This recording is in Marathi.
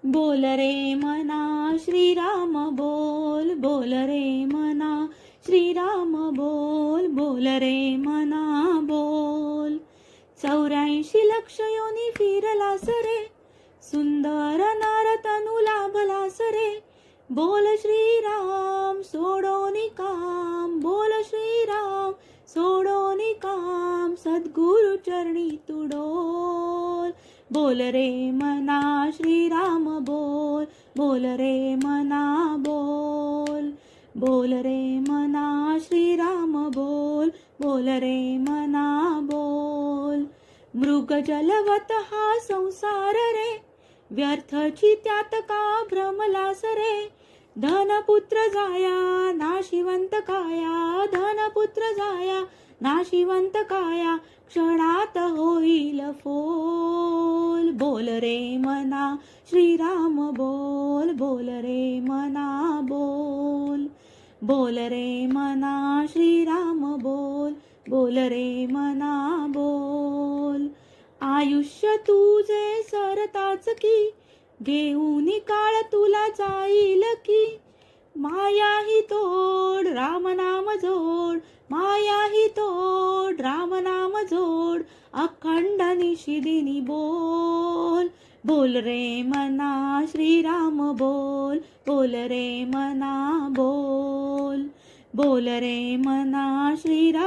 बोल रे मना श्रीराम बोल, बोल रे मना श्रीराम बोल, बोल रे मना बोल. 84 लक्ष योनी फिरलास रे, सुंदर नर तनु लाभलास रे. बोल श्रीराम सोडोनी काम, बोल श्रीराम सोडोनी काम, सद्गुरु चरणी तू डोल. बोल रे मना श्रीराम बोल, बोल रे मना बोल. बोल रे मना श्रीराम बोल, बोल रे मना बोल. मृग जलवत हा संसार रे, व्यर्थची त्यात का भ्रमलास रे. धनपुत्र जाया नाशिवंत काया, धनपुत्र जाया नाशिवंत काया, क्षणात होईल फोल. बोल रे मना श्रीराम बोल, बोल रे मना बोल. बोल रे मना श्रीराम बोल, बोल रे मना बोल. आयुष्य तुझे सरताच की, घेऊन काळ तुला जाईल की. माया ही तोड राम नाम जोड, माया ही तोड राम नाम जोड, अखंड निशिदिनी बोल. बोल रे मना श्रीराम बोल, बोल रे मना बोल. बोल रे मना श्रीराम